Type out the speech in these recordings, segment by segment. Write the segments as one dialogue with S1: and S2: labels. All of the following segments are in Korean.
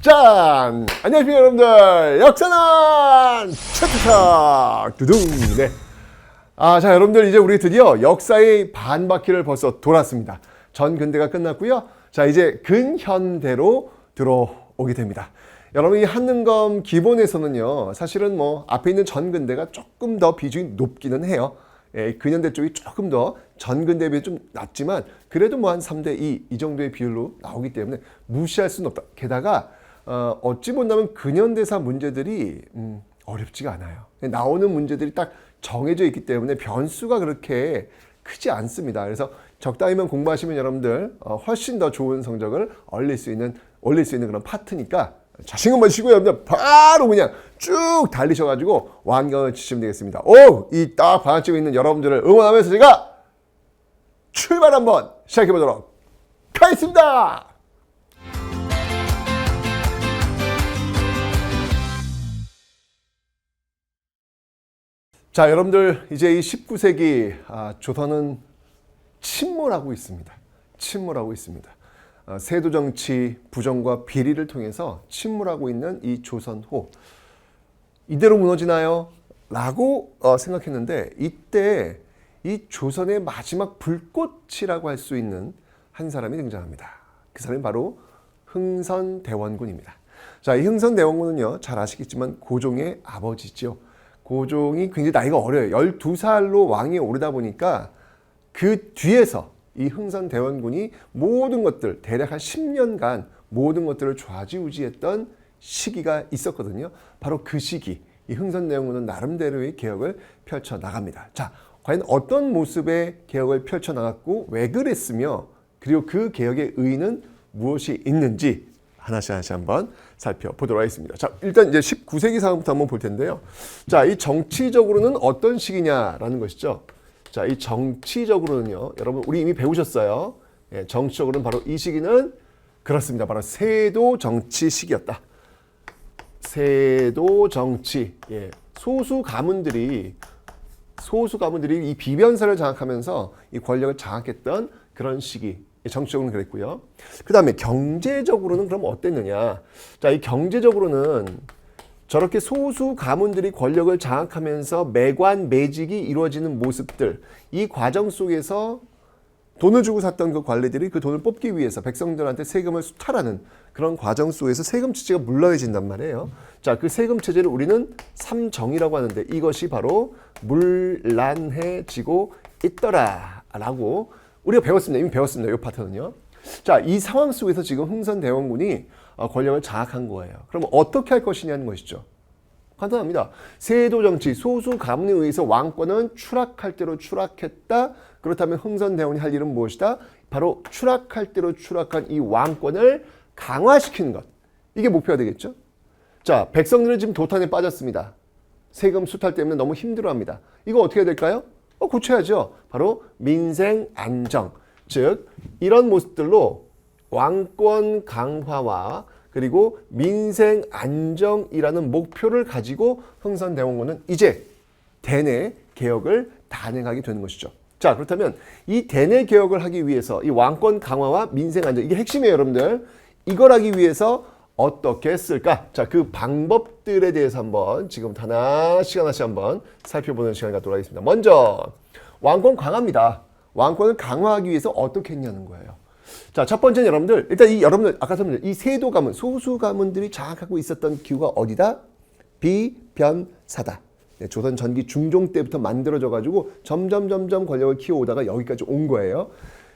S1: 짠! 안녕하십니까 여러분들. 역사는 차차차 두둥. 네. 자 여러분들 이제 우리 드디어 역사의 반바퀴를 벌써 돌았습니다. 전근대가 끝났고요. 자 이제 근현대로 들어오게 됩니다. 여러분 이 한능검 기본에서는요 사실은 뭐 앞에 있는 전근대가 조금 더 비중이 높기는 해요. 근현대 쪽이 조금 더 전근대에 비해 좀 낮지만 그래도 뭐 한 3대2 이 정도의 비율로 나오기 때문에 무시할 수는 없다. 게다가 어찌 본다면 근현대사 문제들이 어렵지가 않아요. 나오는 문제들이 딱 정해져 있기 때문에 변수가 그렇게 크지 않습니다. 그래서 적당히만 공부하시면 여러분들 훨씬 더 좋은 성적을 올릴 수 있는 그런 파트니까 자신감만 쉬고 여러분들 바로 그냥 쭉 달리셔가지고 완강을 치시면 되겠습니다. 이 딱 방학집에 있는 여러분들을 응원하면서 제가 출발 한번 시작해 보도록 하겠습니다. 자, 여러분들 이제 이 19세기 조선은 침몰하고 있습니다. 침몰하고 있습니다. 세도 정치, 부정과 비리를 통해서 침몰하고 있는 이 조선호. 이대로 무너지나요? 라고 생각했는데 이때 이 조선의 마지막 불꽃이라고 할 수 있는 한 사람이 등장합니다. 그 사람이 바로 흥선대원군입니다. 자, 이 흥선대원군은요, 잘 아시겠지만 고종의 아버지죠. 고종이 굉장히 나이가 어려요. 12살로 왕위에 오르다 보니까 그 뒤에서 이 흥선대원군이 모든 것들, 대략 한 10년간 모든 것들을 좌지우지했던 시기가 있었거든요. 바로 그 시기, 이 흥선대원군은 나름대로의 개혁을 펼쳐나갑니다. 자, 과연 어떤 모습의 개혁을 펼쳐나갔고 왜 그랬으며 그리고 그 개혁의 의의는 무엇이 있는지 하나씩 한번 살펴보도록 하겠습니다. 자, 일단 이제 19세기 상황부터 한번 볼 텐데요. 자, 이 정치적으로는 어떤 시기냐라는 것이죠. 자, 이 정치적으로는요, 여러분 우리 이미 배우셨어요. 정치적으로는 바로 이 시기는 그렇습니다. 바로 세도 정치 시기였다. 세도 정치. 소수 가문들이 이 비변사를 장악하면서 이 권력을 장악했던 그런 시기. 정치적으로는 그랬고요. 그 다음에 경제적으로는 그럼 어땠느냐. 자, 이 경제적으로는 저렇게 소수 가문들이 권력을 장악하면서 매관, 매직이 이루어지는 모습들, 이 과정 속에서 돈을 주고 샀던 그 관리들이 그 돈을 뽑기 위해서 백성들한테 세금을 수탈하는 그런 과정 속에서 세금 체제가 물러해진단 말이에요. 자, 그 세금 체제를 우리는 삼정이라고 하는데 이것이 바로 물란해지고 있더라라고 우리가 배웠습니다. 이미 배웠습니다. 이 파트는요. 자, 이 상황 속에서 지금 흥선대원군이 권력을 장악한 거예요. 그럼 어떻게 할 것이냐는 것이죠. 간단합니다. 세도 정치, 소수 가문에 의해서 왕권은 추락할 대로 추락했다. 그렇다면 흥선대원이 할 일은 무엇이다? 바로 추락할 대로 추락한 이 왕권을 강화시키는 것. 이게 목표가 되겠죠. 자, 백성들은 지금 도탄에 빠졌습니다. 세금 수탈 때문에 너무 힘들어합니다. 이거 어떻게 해야 될까요? 고쳐야죠. 바로 민생 안정. 즉 이런 모습들로 왕권 강화와 그리고 민생 안정이라는 목표를 가지고 흥선대원군은 이제 대내 개혁을 단행하게 되는 것이죠. 자, 그렇다면 이 대내 개혁을 하기 위해서 이 왕권 강화와 민생 안정 이게 핵심이에요, 여러분들. 이걸 하기 위해서 어떻게 했을까? 자, 그 방법들에 대해서 한번 지금부터 하나씩 한번 살펴보는 시간을 갖도록 하겠습니다. 먼저 왕권 강화입니다. 왕권을 강화하기 위해서 어떻게 했냐는 거예요. 자, 첫 번째는 여러분들 일단 여러분들 아까 설명드린 이 세도 가문, 소수 가문들이 장악하고 있었던 기구가 어디다? 비변사다. 조선 전기 중종 때부터 만들어져 가지고 점점 권력을 키워오다가 여기까지 온 거예요.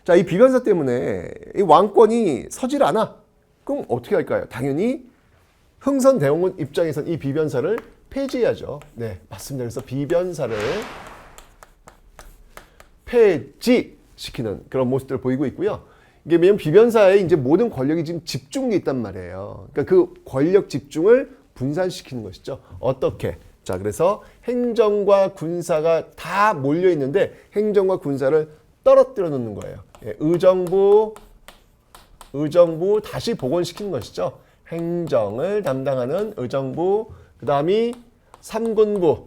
S1: 자, 이 비변사 때문에 이 왕권이 서질 않아. 그럼 어떻게 할까요? 당연히 흥선대원군 입장에선 이 비변사를 폐지해야죠. 네, 맞습니다. 그래서 비변사를 폐지시키는 그런 모습들을 보이고 있고요. 이게 왜냐면 비변사에 이제 모든 권력이 지금 집중돼 있단 말이에요. 그러니까 그 권력 집중을 분산시키는 것이죠. 어떻게? 자, 그래서 행정과 군사가 다 몰려 있는데 행정과 군사를 떨어뜨려 놓는 거예요. 의정부 다시 복원시키는 것이죠. 행정을 담당하는 의정부, 그 다음이 삼군부,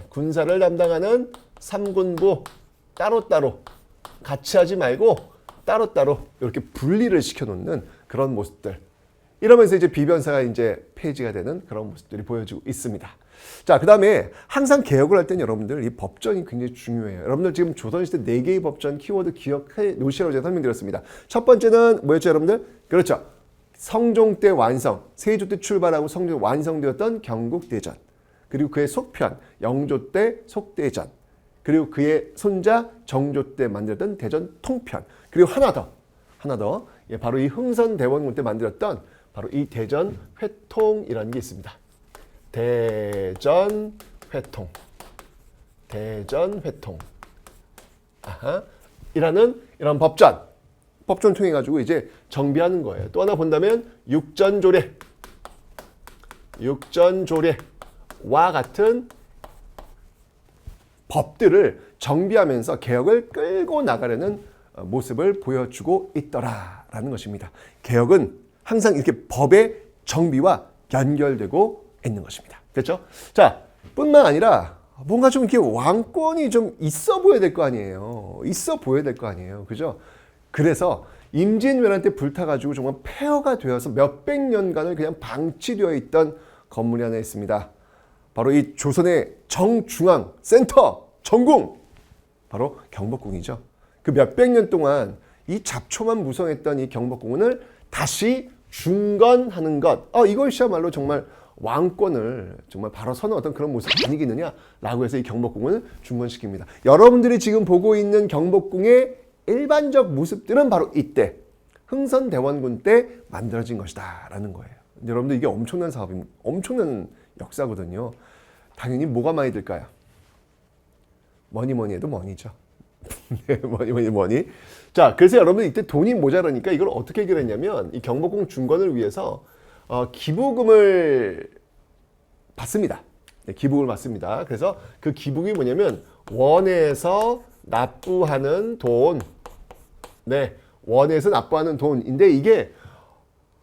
S1: 군사를 담당하는 삼군부 따로따로 같이 하지 말고 따로따로 이렇게 분리를 시켜놓는 그런 모습들. 이러면서 이제 비변사가 이제 폐지가 되는 그런 모습들이 보여지고 있습니다. 자, 그 다음에 항상 개혁을 할 때는 여러분들 이 법전이 굉장히 중요해요. 여러분들 지금 조선시대 4개의 법전 키워드 기억해 놓으시라고 제가 설명드렸습니다. 첫 번째는 뭐였죠, 여러분들? 그렇죠. 성종 때 완성, 세조 때 출발하고 성종 완성되었던 경국대전. 그리고 그의 속편, 영조 때 속대전. 그리고 그의 손자 정조 때 만들었던 대전 통편. 그리고 하나 더. 예, 바로 이 흥선대원군 때 만들었던 바로 이 대전 회통이라는 게 있습니다. 대전 회통. 이라는 이런 법전 통해 가지고 이제 정비하는 거예요. 또 하나 본다면 육전조례와 같은 법들을 정비하면서 개혁을 끌고 나가려는 모습을 보여주고 있더라라는 것입니다. 개혁은 항상 이렇게 법의 정비와 연결되고 있는 것입니다. 그렇죠? 자, 뿐만 아니라 뭔가 좀 이렇게 왕권이 좀 있어 보여야 될 거 아니에요. 그죠? 그래서 임진왜란 때 불타가지고 정말 폐허가 되어서 몇백 년간을 그냥 방치되어 있던 건물이 하나 있습니다. 바로 이 조선의 정중앙 센터 정궁, 바로 경복궁이죠. 그 몇백 년 동안 이 잡초만 무성했던 이 경복궁을 다시 중건하는 것, 이것이야말로 정말 왕권을 정말 바로 서는 어떤 그런 모습 아니겠느냐라고 해서 이 경복궁을 중건시킵니다. 여러분들이 지금 보고 있는 경복궁의 일반적 모습들은 바로 이때 흥선대원군 때 만들어진 것이다 라는 거예요. 여러분들 이게 엄청난 사업입니다. 엄청난 역사거든요. 당연히 뭐가 많이 들까요? 뭐니 해도 머니죠. 네, 뭐니. 자, 그래서 여러분 이때 돈이 모자라니까 이걸 어떻게 해결했냐면 이 경복궁 중건을 위해서 기부금을 받습니다. 네, 기부금을 받습니다. 그래서 그 기부금이 뭐냐면 원에서 납부하는 돈. 네, 원에서 납부하는 돈인데 이게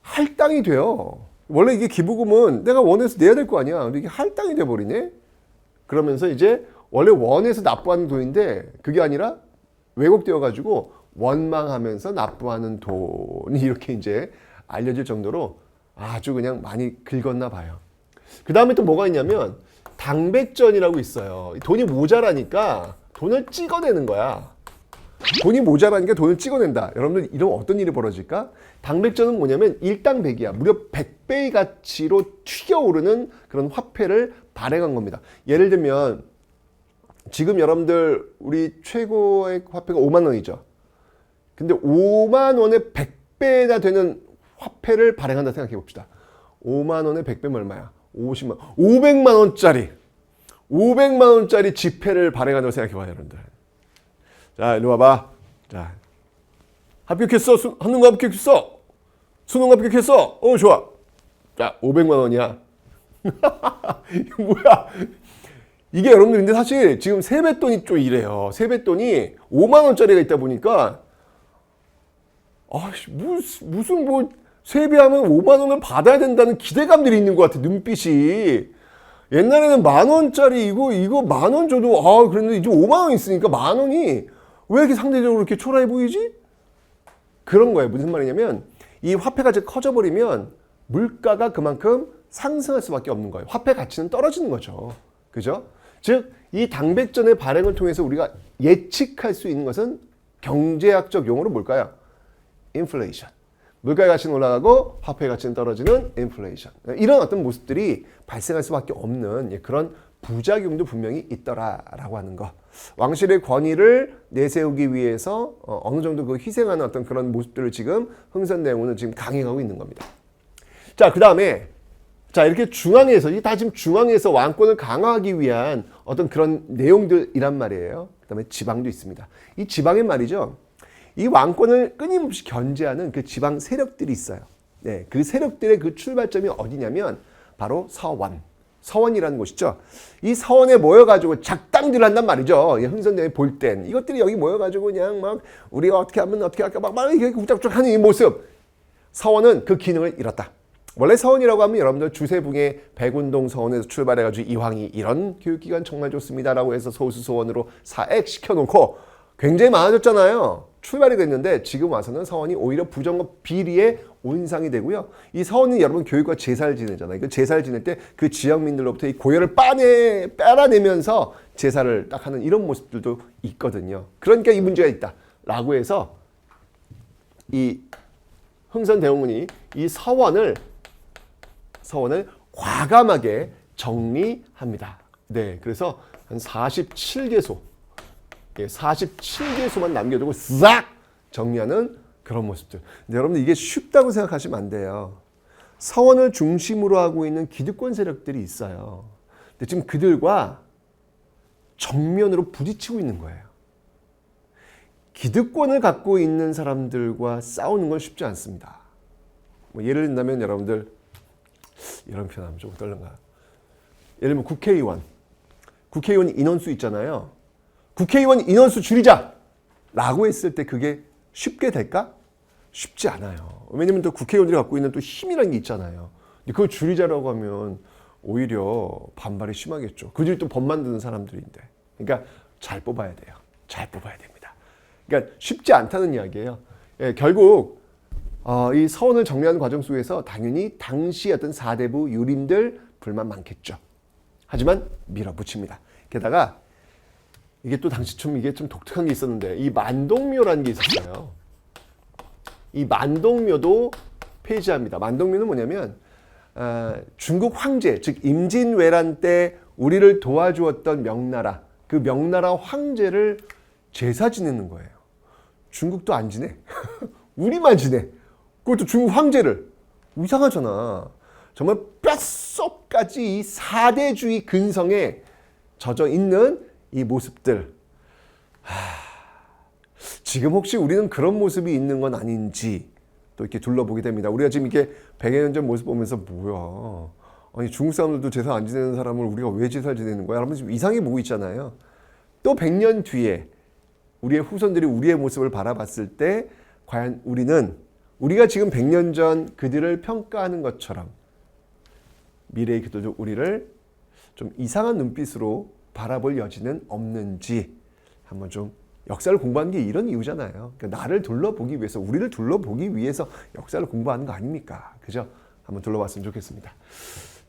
S1: 할당이 돼요. 원래 이게 기부금은 내가 원에서 내야 될 거 아니야. 근데 이게 할당이 돼 버리네. 그러면서 이제 원래 원에서 납부하는 돈인데 그게 아니라 왜곡되어 가지고 원망하면서 납부하는 돈이 이렇게 이제 알려질 정도로 아주 그냥 많이 긁었나 봐요. 그 다음에 또 뭐가 있냐면 당백전이라고 있어요. 돈이 모자라니까 돈을 찍어내는 거야. 돈이 모자라니까 돈을 찍어낸다. 여러분들 이러면 어떤 일이 벌어질까? 당백전은 뭐냐면 일당백이야. 무려 100배의 가치로 튀겨오르는 그런 화폐를 발행한 겁니다. 예를 들면 지금 여러분들 우리 최고의 화폐가 5만 원이죠. 근데 5만 원의 100배나 되는 화폐를 발행한다 생각해 봅시다. 5만 원의 100배면 얼마야? 50만. 500만 원짜리 지폐를 발행한다고 생각해 봐요, 여러분들. 자, 일로 와봐. 자, 합격했어. 한능고 합격했어. 수능 합격했어. 좋아. 자, 500만 원이야. 이게 뭐야? 이게 여러분들 근데 사실 지금 세뱃돈이 좀 이래요. 세뱃돈이 5만 원짜리가 있다 보니까 무슨 뭐 세배하면 5만 원을 받아야 된다는 기대감들이 있는 것 같아. 눈빛이. 옛날에는 만 원짜리 이거 만 원 줘도 그런데 이제 5만 원 있으니까 만 원이 왜 이렇게 상대적으로 이렇게 초라해 보이지? 그런 거예요. 무슨 말이냐면 이 화폐가 이제 커져버리면 물가가 그만큼 상승할 수밖에 없는 거예요. 화폐 가치는 떨어지는 거죠. 그죠? 즉, 이 당백전의 발행을 통해서 우리가 예측할 수 있는 것은 경제학적 용어로 뭘까요? 인플레이션. 물가의 가치는 올라가고 화폐의 가치는 떨어지는 인플레이션. 이런 어떤 모습들이 발생할 수밖에 없는 그런 부작용도 분명히 있더라라고 하는 거. 왕실의 권위를 내세우기 위해서 어느 정도 그 희생하는 어떤 그런 모습들을 지금 흥선대원군은 지금 강행하고 있는 겁니다. 자, 그 다음에 이렇게 중앙에서 이게 다 지금 중앙에서 왕권을 강화하기 위한 어떤 그런 내용들이란 말이에요. 그 다음에 지방도 있습니다. 이 지방엔 말이죠. 이 왕권을 끊임없이 견제하는 그 지방 세력들이 있어요. 네, 그 세력들의 그 출발점이 어디냐면 바로 서원이라는 곳이죠. 이 서원에 모여가지고 작당들을 한단 말이죠. 흥선대원이 볼 땐 이것들이 여기 모여가지고 그냥 막 우리가 어떻게 하면 어떻게 할까 막 이렇게 욱작욱작하는 이 모습. 서원은 그 기능을 잃었다. 원래 서원이라고 하면 여러분들 주세붕의 백운동 서원에서 출발해가지고 이황이 이런 교육기관 정말 좋습니다라고 해서 소수소원으로 사액시켜놓고 굉장히 많아졌잖아요. 출발이 됐는데 지금 와서는 서원이 오히려 부정과 비리의 온상이 되고요. 이 서원은 여러분 교육과 제사를 지내잖아요. 그 제사를 지낼 때 그 지역민들로부터 이 고열을 빨아내면서 제사를 딱 하는 이런 모습들도 있거든요. 그러니까 이 문제가 있다라고 해서 이 흥선대원군이 이 서원을 과감하게 정리합니다. 네, 그래서 한 47개소, 47개소만 남겨두고 싹 정리하는 그런 모습들. 근데 여러분들 이게 쉽다고 생각하시면 안 돼요. 서원을 중심으로 하고 있는 기득권 세력들이 있어요. 근데 지금 그들과 정면으로 부딪히고 있는 거예요. 기득권을 갖고 있는 사람들과 싸우는 건 쉽지 않습니다. 뭐 예를 든다면 여러분들 이런 표현하면 조금 떨린가. 예를 들면 국회의원 인원수 있잖아요. 국회의원 인원수 줄이자라고 했을 때 그게 쉽게 될까? 쉽지 않아요. 왜냐면 또 국회의원들이 갖고 있는 또 힘이라는 게 있잖아요. 근데 그걸 줄이자라고 하면 오히려 반발이 심하겠죠. 그들이 또 법 만드는 사람들인데. 그러니까 잘 뽑아야 돼요. 잘 뽑아야 됩니다. 그러니까 쉽지 않다는 이야기예요. 예, 결국 이 서원을 정리하는 과정 속에서 당연히 당시 어떤 사대부 유림들 불만 많겠죠. 하지만 밀어붙입니다. 게다가 이게 또 당시 이게 좀 독특한 게 있었는데 이 만동묘라는 게 있었어요. 이 만동묘도 폐지합니다. 만동묘는 뭐냐면 중국 황제 즉 임진왜란 때 우리를 도와주었던 명나라 그 명나라 황제를 제사 지내는 거예요. 중국도 안 지내. 우리만 지내. 그것도 중국 황제를. 이상하잖아. 정말 뼛속까지 이 사대주의 근성에 젖어 있는 이 모습들. 지금 혹시 우리는 그런 모습이 있는 건 아닌지 또 이렇게 둘러보게 됩니다. 우리가 지금 이렇게 100여 년 전 모습 보면서 뭐야. 아니 중국 사람들도 제사 안 지내는 사람을 우리가 왜 제사를 지내는 거야? 여러분 지금 이상해 보고 있잖아요. 또 100년 뒤에 우리의 후손들이 우리의 모습을 바라봤을 때 과연 우리가 지금 100년 전 그들을 평가하는 것처럼 미래의 그들도 우리를 좀 이상한 눈빛으로 바라볼 여지는 없는지 한번 좀 역사를 공부하는 게 이런 이유잖아요. 그러니까 나를 둘러보기 위해서 우리를 둘러보기 위해서 역사를 공부하는 거 아닙니까? 그죠? 한번 둘러봤으면 좋겠습니다.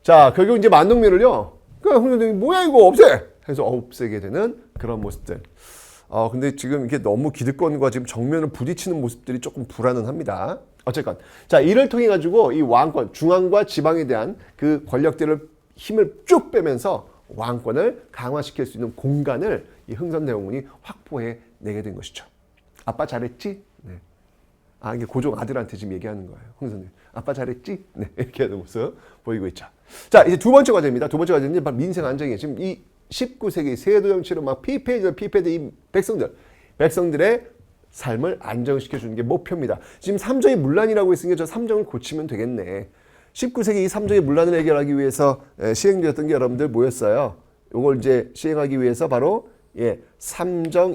S1: 자, 결국 이제 만동묘를요. 그러니까 홍선생님이 뭐야 이거 없애! 해서 없애게 되는 그런 모습들. 근데 지금 이게 너무 기득권과 지금 정면을 부딪히는 모습들이 조금 불안은 합니다. 어쨌건. 자, 이를 통해 가지고 이 왕권, 중앙과 지방에 대한 그 권력들을 힘을 쭉 빼면서 왕권을 강화시킬 수 있는 공간을 이 흥선대원군이 확보해 내게 된 것이죠. 아빠 잘했지? 네. 이게 고종 아들한테 지금 얘기하는 거예요. 흥선대원. 아빠 잘했지? 네. 이렇게 하는 모습 보이고 있죠. 자, 이제 두 번째 과제입니다. 두 번째 과제는 바로 민생 안정이에요. 지금 이 19세기 세도 정치로 막 피폐해진 이 백성들의 삶을 안정시켜주는 게 목표입니다. 지금 삼정의 문란이라고 했으니까 저 삼정을 고치면 되겠네. 19세기 이 삼정의 문란을 해결하기 위해서 시행되었던 게 여러분들 뭐였어요? 이걸 이제 시행하기 위해서 바로 삼정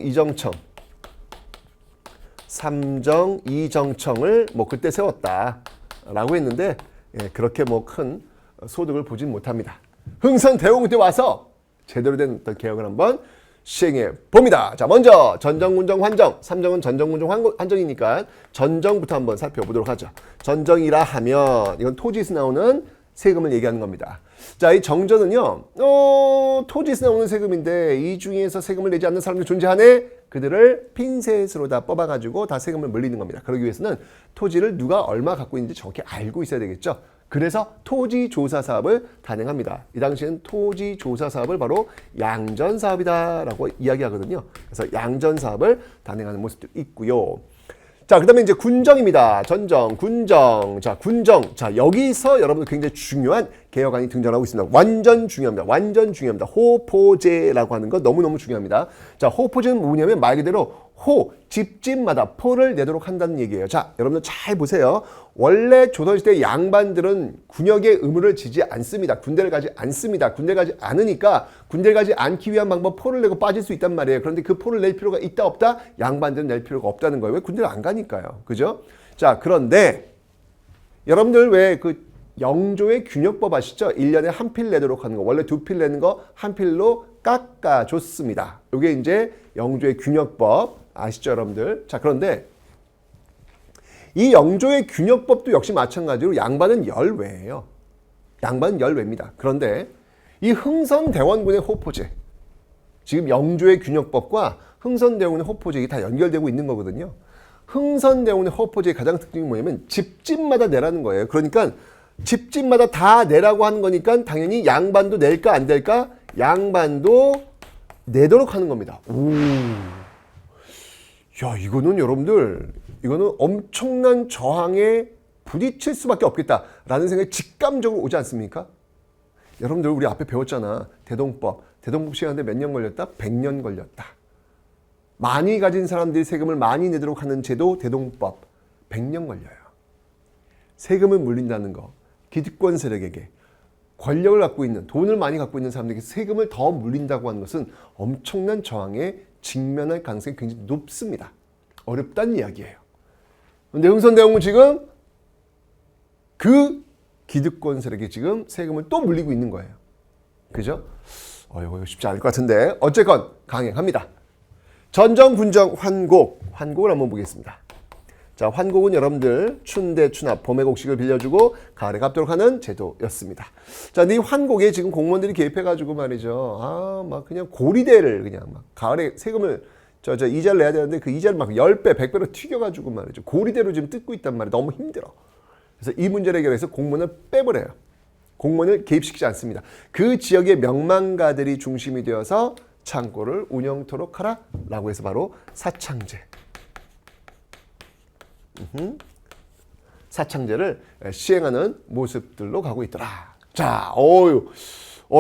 S1: 이정청을 뭐 그때 세웠다라고 했는데 그렇게 뭐 큰 소득을 보진 못합니다. 흥선대원군 때 와서 제대로 된 어떤 개혁을 한번 시행해 봅니다. 자, 먼저 전정, 군정, 환정. 삼정은 전정, 군정, 환정이니까 전정부터 한번 살펴보도록 하죠. 전정이라 하면 이건 토지에서 나오는 세금을 얘기하는 겁니다. 자, 이 정전은요. 토지에서 나오는 세금인데 이 중에서 세금을 내지 않는 사람들이 존재하네. 그들을 핀셋으로 다 뽑아가지고 다 세금을 물리는 겁니다. 그러기 위해서는 토지를 누가 얼마 갖고 있는지 정확히 알고 있어야 되겠죠. 그래서 토지조사 사업을 단행합니다. 이 당시에는 토지조사 사업을 바로 양전사업이다라고 이야기하거든요. 그래서 양전사업을 단행하는 모습도 있고요. 자, 그 다음에 이제 군정입니다. 전정, 군정. 자, 군정. 자, 여기서 여러분들 굉장히 중요한 개혁안이 등장하고 있습니다. 완전 중요합니다. 완전 중요합니다. 호포제라고 하는 거 너무너무 중요합니다. 자, 호포제는 뭐냐면 말 그대로 집집마다 포를 내도록 한다는 얘기예요. 자, 여러분들 잘 보세요. 원래 조선시대 양반들은 군역의 의무를 지지 않습니다. 군대를 가지 않습니다. 군대를 가지 않으니까 군대를 가지 않기 위한 방법 포를 내고 빠질 수 있단 말이에요. 그런데 그 포를 낼 필요가 있다 없다? 양반들은 낼 필요가 없다는 거예요. 왜 군대를 안 가니까요. 그죠? 자, 그런데 여러분들 왜 그 영조의 균역법 아시죠? 1년에 한 필 내도록 하는 거. 원래 두 필 내는 거 한 필로 깎아줬습니다. 이게 이제 영조의 균역법 아시죠, 여러분들? 자, 그런데 이 영조의 균역법도 역시 마찬가지로 양반은 열외예요. 양반은 열외입니다. 그런데 이 흥선대원군의 호포제, 지금 영조의 균역법과 흥선대원군의 호포제 이게 다 연결되고 있는 거거든요. 흥선대원군의 호포제의 가장 특징이 뭐냐면 집집마다 내라는 거예요. 그러니까 집집마다 다 내라고 하는 거니까 당연히 양반도 낼까 안 낼까? 양반도 내도록 하는 겁니다. 오. 야, 이거는 여러분들, 이거는 엄청난 저항에 부딪힐 수밖에 없겠다라는 생각이 직감적으로 오지 않습니까? 여러분들 우리 앞에 배웠잖아. 대동법. 대동법 시행하는데 몇 년 걸렸다? 100년 걸렸다. 많이 가진 사람들이 세금을 많이 내도록 하는 제도 대동법. 100년 걸려요. 세금을 물린다는 거. 기득권 세력에게 권력을 갖고 있는, 돈을 많이 갖고 있는 사람들에게 세금을 더 물린다고 하는 것은 엄청난 저항에 직면할 가능성이 굉장히 높습니다. 어렵다는 이야기예요. 그런데 흥선대원군 지금 그 기득권 세력에 지금 세금을 또 물리고 있는 거예요. 그죠? 이거 쉽지 않을 것 같은데 어쨌건 강행합니다. 전정, 분정, 환곡. 환곡을 한번 보겠습니다. 자, 환곡은 여러분들 춘대, 추납, 봄의 곡식을 빌려주고 가을에 갚도록 하는 제도였습니다. 자, 근데 이 환곡에 지금 공무원들이 개입해가지고 말이죠. 막 그냥 고리대를 그냥 막 가을에 세금을 이자를 내야 되는데 그 이자를 막 10배, 100배로 튀겨가지고 말이죠. 고리대로 지금 뜯고 있단 말이에요. 너무 힘들어. 그래서 이 문제를 해결해서 공무원을 빼버려요. 공무원을 개입시키지 않습니다. 그 지역의 명망가들이 중심이 되어서 창고를 운영토록 하라라고 해서 바로 사창제. 사창제를 시행하는 모습들로 가고 있더라. 자,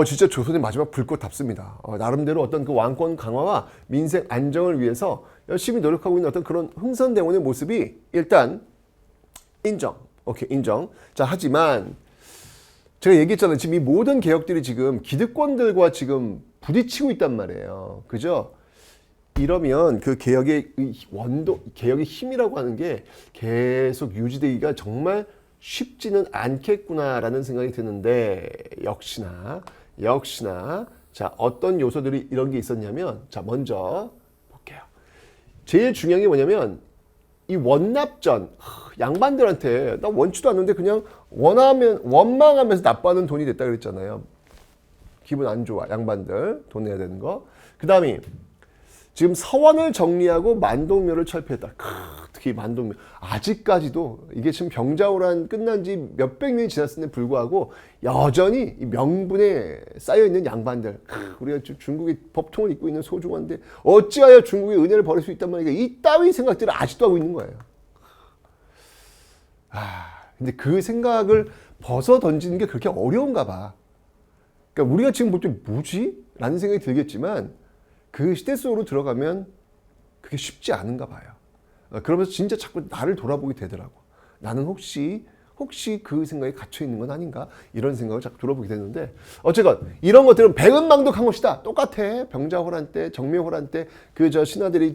S1: 진짜 조선의 마지막 불꽃답습니다. 나름대로 어떤 그 왕권 강화와 민생 안정을 위해서 열심히 노력하고 있는 어떤 그런 흥선대원의 모습이 일단 인정. 오케이, 인정. 자, 하지만 제가 얘기했잖아요. 지금 이 모든 개혁들이 지금 기득권들과 지금 부딪히고 있단 말이에요. 그죠? 이러면 그 개혁의 원도, 개혁의 힘이라고 하는 게 계속 유지되기가 정말 쉽지는 않겠구나라는 생각이 드는데 역시나 자, 어떤 요소들이 이런 게 있었냐면 자, 먼저 볼게요. 제일 중요한 게 뭐냐면 이 원납전, 양반들한테 나 원치도 않는데 그냥 원망하면서 납부하는 돈이 됐다 그랬잖아요. 기분 안 좋아, 양반들 돈 내야 되는 거. 그 다음에 지금 서원을 정리하고 만동묘를 철폐했다. 특히 만동묘. 아직까지도 이게 지금 병자호란 끝난 지 몇백 년이 지났음에도 불구하고 여전히 이 명분에 쌓여있는 양반들. 우리가 중국의 법통을 입고 있는 소중한데 어찌하여 중국의 은혜를 버릴 수 있단 말이야. 이 따위 생각들을 아직도 하고 있는 거예요. 근데 그 생각을 벗어 던지는 게 그렇게 어려운가 봐. 그러니까 우리가 지금 볼 때 뭐지? 라는 생각이 들겠지만 그 시대 속으로 들어가면 그게 쉽지 않은가 봐요. 그러면서 진짜 자꾸 나를 돌아보게 되더라고. 나는 혹시 그 생각에 갇혀 있는 건 아닌가? 이런 생각을 자꾸 돌아보게 되는데 어쨌건 이런 것들은 배은망덕한 것이다. 똑같아. 병자호란 때, 정묘호란 때 그 신하들이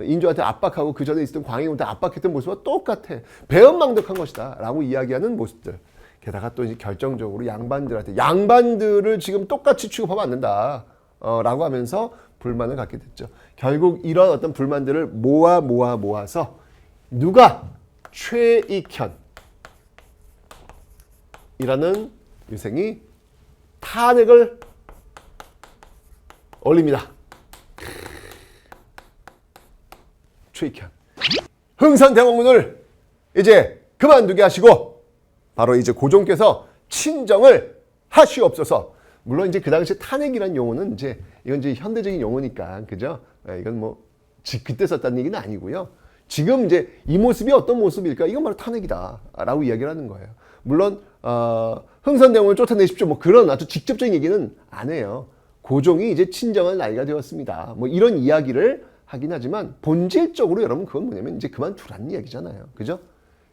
S1: 인조한테 압박하고 그 전에 있었던 광해군한테 압박했던 모습과 똑같아. 배은망덕한 것이다. 라고 이야기하는 모습들. 게다가 또 이제 결정적으로 양반들을 지금 똑같이 취급하면 안 된다. 라고 하면서 불만을 갖게 됐죠. 결국 이런 어떤 불만들을 모아서 누가 최익현이라는 유생이 탄핵을 올립니다. 최익현. 흥선대원군을 이제 그만두게 하시고 바로 이제 고종께서 친정을 하시옵소서. 물론 이제 그 당시 탄핵이라는 용어는 이건 이제 현대적인 용어니까 그죠? 이건 뭐 그때 썼다는 얘기는 아니고요. 지금 이제 이 모습이 어떤 모습일까? 이건 바로 탄핵이다라고 이야기를 하는 거예요. 물론 흥선대원을 쫓아내십시오. 뭐 그런 아주 직접적인 얘기는 안 해요. 고종이 이제 친정할 나이가 되었습니다. 뭐 이런 이야기를 하긴 하지만 본질적으로 여러분 그건 뭐냐면 이제 그만두라는 이야기잖아요. 그죠?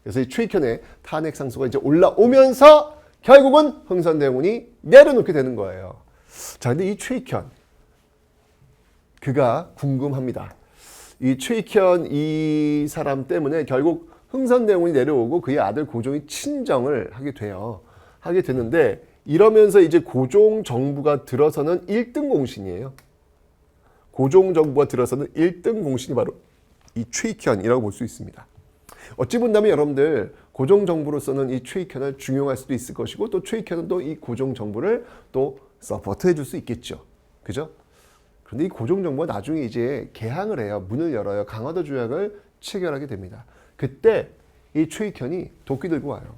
S1: 그래서 이 최익현의 탄핵 상소가 이제 올라오면서 결국은 흥선대원군이 내려놓게 되는 거예요. 자, 근데 이 최익현, 그가 궁금합니다. 이 최익현 이 사람 때문에 결국 흥선대원군이 내려오고 그의 아들 고종이 친정을 하게 되는데 이러면서 이제 고종 정부가 들어서는 1등 공신이에요. 고종 정부가 들어서는 1등 공신이 바로 이 최익현이라고 볼 수 있습니다. 어찌 본다면 여러분들 고정 정부로서는 이 최익현을 중용할 수도 있을 것이고 또 최익현은 또 이 고정 정부를 또 서포트해 줄 수 있겠죠. 그죠? 그런데 이 고정 정부가 나중에 이제 개항을 해요. 문을 열어요. 강화도 조약을 체결하게 됩니다. 그때 이 최익현이 도끼 들고 와요.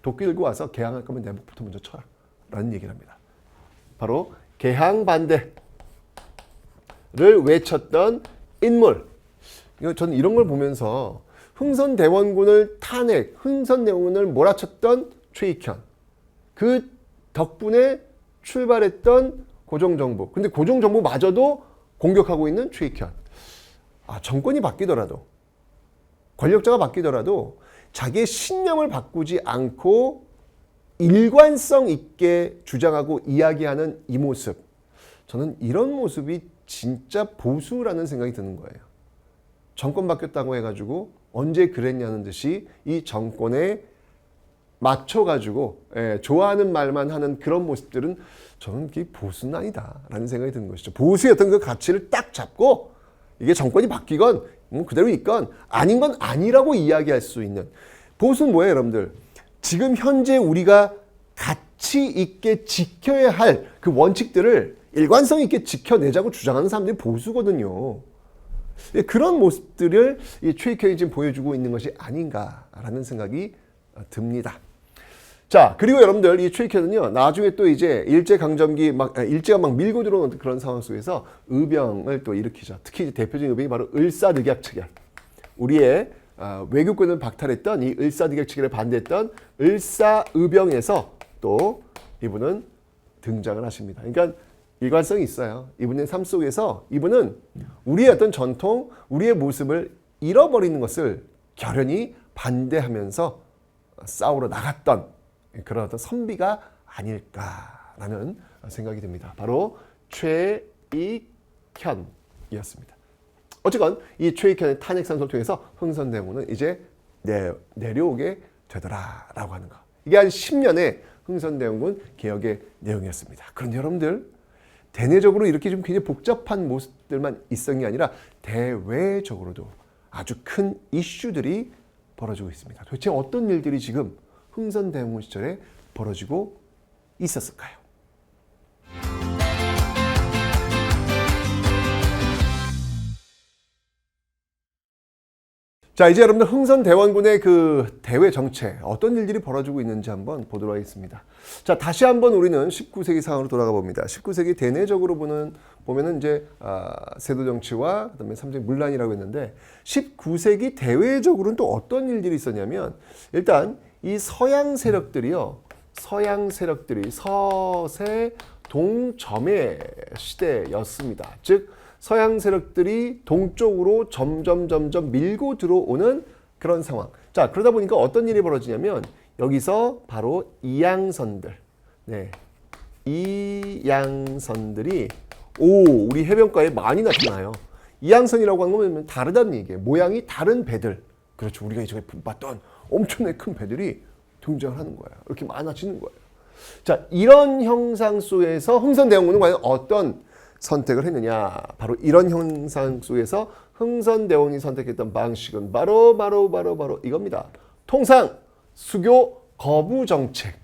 S1: 도끼 들고 와서 개항할 거면 내 목부터 먼저 쳐라. 라는 얘기를 합니다. 바로 개항 반대를 외쳤던 인물. 저는 이런 걸 보면서 흥선대원군을 탄핵, 흥선대원군을 몰아쳤던 최익현. 그 덕분에 출발했던 고정정부. 근데 고정정부마저도 공격하고 있는 최익현. 정권이 바뀌더라도, 권력자가 바뀌더라도 자기의 신념을 바꾸지 않고 일관성 있게 주장하고 이야기하는 이 모습. 저는 이런 모습이 진짜 보수라는 생각이 드는 거예요. 정권 바뀌었다고 해가지고 언제 그랬냐는 듯이 이 정권에 맞춰가지고 좋아하는 말만 하는 그런 모습들은 저는 이게 보수는 아니다라는 생각이 드는 것이죠. 보수의 어떤 그 가치를 딱 잡고 이게 정권이 바뀌건 그대로 있건 아닌 건 아니라고 이야기할 수 있는. 보수는 뭐예요, 여러분들? 지금 현재 우리가 가치 있게 지켜야 할 그 원칙들을 일관성 있게 지켜내자고 주장하는 사람들이 보수거든요. 그런 모습들을 이 최익현이 지금 보여주고 있는 것이 아닌가라는 생각이 듭니다. 자, 그리고 여러분들 이 최익현은요, 나중에 또 이제 일제가 막 밀고 들어오는 그런 상황 속에서 의병을 또 일으키죠. 특히 대표적인 의병이 바로 을사늑약 우리의 외교권을 박탈했던 이 을사늑약 체결에 반대했던 을사의병에서 또 이분은 등장을 하십니다. 그러니까 일관성이 있어요. 이분의 삶 속에서 이분은 우리의 어떤 전통, 우리의 모습을 잃어버리는 것을 결연히 반대하면서 싸우러 나갔던 그런 어떤 선비가 아닐까라는 생각이 듭니다. 바로 최익현이었습니다. 어쨌건 이 최익현의 탄핵 선서를 통해서 흥선대원군은 이제 내려오게 되더라라고 하는 거. 이게 한 10년의 흥선대원군 개혁의 내용이었습니다. 그런데 여러분들 대내적으로 이렇게 좀 굉장히 복잡한 모습들만 있었던 게 아니라 대외적으로도 아주 큰 이슈들이 벌어지고 있습니다. 도대체 어떤 일들이 지금 흥선대원군 시절에 벌어지고 있었을까요? 자, 이제 여러분들 흥선대원군의 그 대외 정체, 어떤 일들이 벌어지고 있는지 한번 보도록 하겠습니다. 자, 다시 한번 우리는 19세기 상황으로 돌아가 봅니다. 19세기 대내적으로 보면은 이제 세도 정치와 그다음에 삼색 문란이라고 했는데 19세기 대외적으로는 또 어떤 일들이 있었냐면 일단 이 서양 세력들이 서세 동점의 시대였습니다. 즉 서양 세력들이 동쪽으로 점점 밀고 들어오는 그런 상황. 자, 그러다 보니까 어떤 일이 벌어지냐면 여기서 바로 이양선들, 이양선들이 우리 해변가에 많이 나타나요. 이양선이라고 하는 건 다르다는 얘기예요. 모양이 다른 배들. 그렇죠. 우리가 이전에 봤던 엄청나게 큰 배들이 등장을 하는 거예요. 이렇게 많아지는 거예요. 자, 이런 형상 속에서 흥선대원군은 과연 어떤 선택을 했느냐. 바로 이런 형상 속에서 흥선대원군이 선택했던 방식은 바로 이겁니다. 통상 수교 거부 정책.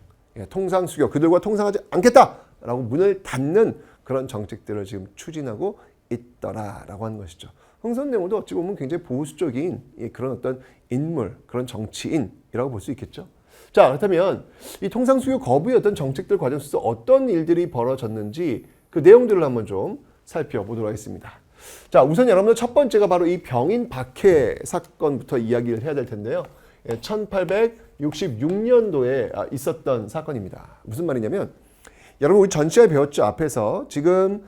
S1: 통상 수교, 그들과 통상하지 않겠다라고 문을 닫는 그런 정책들을 지금 추진하고 있더라라고 하는 것이죠. 흥선대원군도 어찌 보면 굉장히 보수적인 그런 어떤 인물, 그런 정치인이라고 볼 수 있겠죠. 자, 그렇다면 이 통상 수교 거부의 어떤 정책들 과정 속에서 어떤 일들이 벌어졌는지 그 내용들을 한번 좀 살펴보도록 하겠습니다. 자, 우선 여러분들 첫 번째가 바로 이 병인 박해 사건부터 이야기를 해야 될 텐데요. 1866년도에 있었던 사건입니다. 무슨 말이냐면 여러분 우리 전 시간에 배웠죠. 앞에서 지금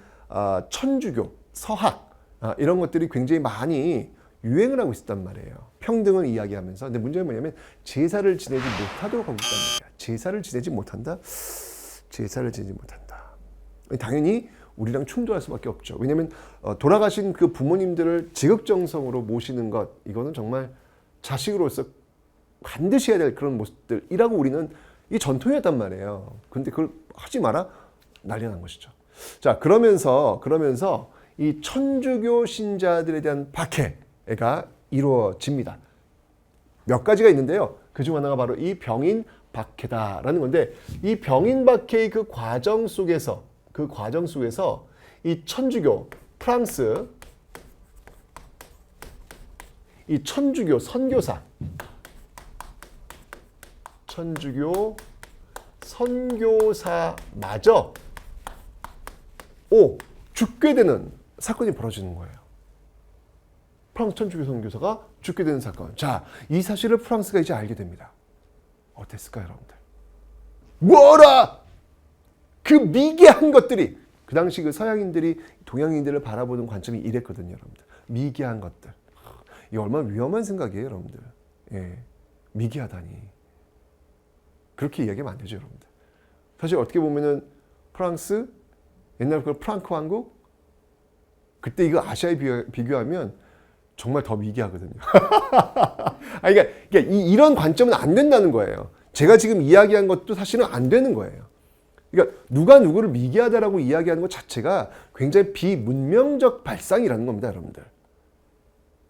S1: 천주교, 서학 이런 것들이 굉장히 많이 유행을 하고 있었단 말이에요. 평등을 이야기하면서. 근데 문제는 뭐냐면 제사를 지내지 못하도록 하고 있단 말이야. 제사를 지내지 못한다. 당연히 우리랑 충돌할 수밖에 없죠. 왜냐하면 돌아가신 그 부모님들을 지극정성으로 모시는 것, 이거는 정말 자식으로서 반드시 해야 될 그런 모습들이라고 우리는 이 전통이었단 말이에요. 근데 그걸 하지 마라? 난리 난 것이죠. 자, 그러면서 이 천주교 신자들에 대한 박해가 이루어집니다. 몇 가지가 있는데요. 그중 하나가 바로 이 병인 박해다라는 건데 이 병인 박해의 그 과정 속에서 이 천주교 프랑스 이 천주교 선교사마저 죽게 되는 사건이 벌어지는 거예요. 프랑스 천주교 선교사가 죽게 되는 사건. 자, 이 사실을 프랑스가 이제 알게 됩니다. 어땠을까요, 여러분들? 뭐라! 그 미개한 것들이 그 당시 그 서양인들이 동양인들을 바라보는 관점이 이랬거든요, 여러분들. 미개한 것들. 이게 얼마나 위험한 생각이에요, 여러분들. 예, 미개하다니. 그렇게 이야기하면 안 되죠, 여러분들. 사실 어떻게 보면은 프랑스, 옛날 그 프랑크 왕국, 그때 이거 아시아에 비교하면 정말 더 미개하거든요. 그러니까 이런 관점은 안 된다는 거예요. 제가 지금 이야기한 것도 사실은 안 되는 거예요. 그러니까 누가 누구를 미개하다라고 이야기하는 것 자체가 굉장히 비문명적 발상이라는 겁니다, 여러분들.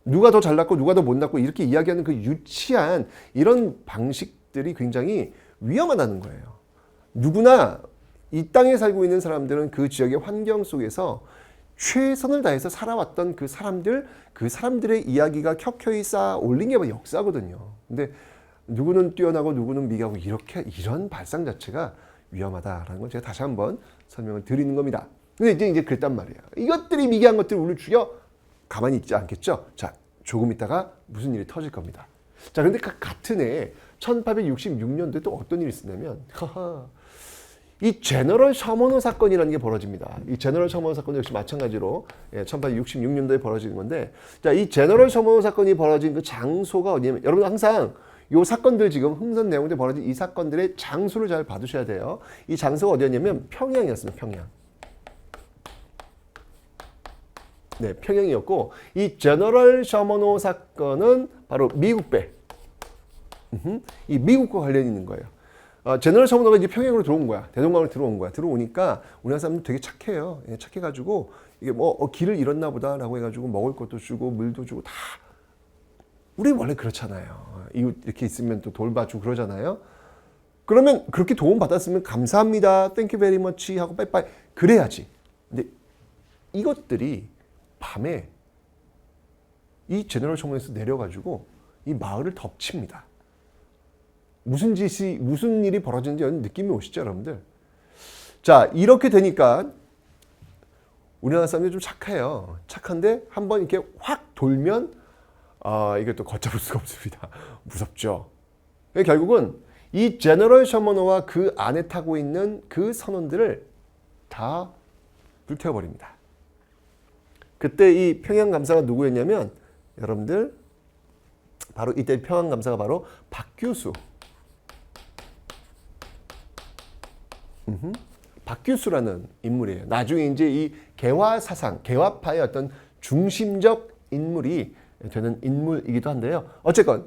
S1: 누가 더 잘났고 누가 더 못났고 이렇게 이야기하는 그 유치한 이런 방식들이 굉장히 위험하다는 거예요. 누구나 이 땅에 살고 있는 사람들은 그 지역의 환경 속에서 최선을 다해서 살아왔던 그 사람들의 이야기가 켜켜이 쌓아 올린 게 역사거든요. 근데 누구는 뛰어나고 누구는 미개하고 이런 발상 자체가 위험하다라는 걸 제가 다시 한번 설명을 드리는 겁니다. 근데 이제 그랬단 말이에요. 이것들이 미개한 것들이 우리를 죽여 가만히 있지 않겠죠? 자, 조금 있다가 무슨 일이 터질 겁니다. 자, 그런데 같은 해 1866년도에 또 어떤 일이 있었냐면 이 제너럴 셔머너 사건이라는 게 벌어집니다. 이 제너럴 셔머너 사건 역시 마찬가지로 1866년도에 벌어지는 건데, 자, 이 제너럴 셔머너 사건이 벌어진 그 장소가 어디냐면, 여러분 항상 이 사건들 지금 흥선대원군에 벌어진 이 사건들의 장소를 잘 봐두셔야 돼요. 이 장소가 어디였냐면 평양이었습니다. 평양. 네, 평양이었고 이 제너럴 셔머너 사건은 바로 미국배. 이 미국과 관련이 있는 거예요. 제너럴 셔머너가 이제 평양으로 들어온 거야. 대동강으로 들어온 거야. 들어오니까 우리나라 사람들 되게 착해요. 예, 착해가지고 이게 길을 잃었나 보다라고 해가지고 먹을 것도 주고 물도 주고 다. 우리 원래 그렇잖아요. 이웃 이렇게 있으면 또 돌봐주고 그러잖아요. 그러면 그렇게 도움 받았으면 감사합니다. 땡큐 베리 머치 하고 빠이빠이 그래야지. 근데 이것들이 밤에 이 제너럴 셔머너에서 내려가지고 이 마을을 덮칩니다. 무슨 일이 벌어지는지 느낌이 오시죠, 여러분들? 자, 이렇게 되니까 우리나라 사람들이 좀 착해요. 착한데 한번 이렇게 확 돌면 이게 또 걷잡을 수가 없습니다. 무섭죠. 결국은 이 제너럴 셔머너와 그 안에 타고 있는 그 선원들을 다 불태워버립니다. 그때 이 평양 감사가 누구였냐면 여러분들 바로 이때 평양 감사가 바로 박규수. 박규수라는 인물이에요. 나중에 이제 이 개화 사상, 개화파의 어떤 중심적 인물이 되는 인물이기도 한데요. 어쨌건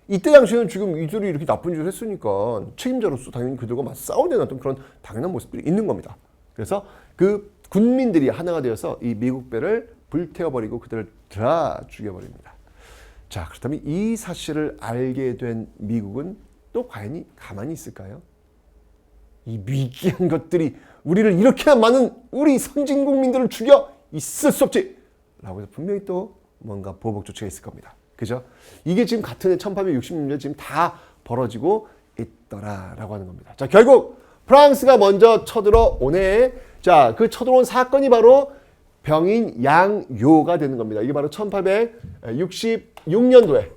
S1: 이때 당시에는 지금 이들이 이렇게 나쁜 짓을 했으니까 책임자로서 당연히 그들과 맞싸워야 되는 어떤 그런 당연한 모습들이 있는 겁니다. 그래서 그 군민들이 하나가 되어서 이 미국배를 불태워버리고 그들을 다 죽여버립니다. 자, 그렇다면 이 사실을 알게 된 미국은 또 과연 가만히 있을까요? 이 미개한 것들이 우리를 이렇게나 많은 우리 선진 국민들을 죽여 있을 수 없지! 라고 해서 분명히 또 뭔가 보복 조치가 있을 겁니다. 그죠? 이게 지금 같은 해 1866년 지금 다 벌어지고 있더라라고 하는 겁니다. 자, 결국 프랑스가 먼저 쳐들어오네. 자, 그 쳐들어온 사건이 바로 병인 양요가 되는 겁니다. 이게 바로 1866년도에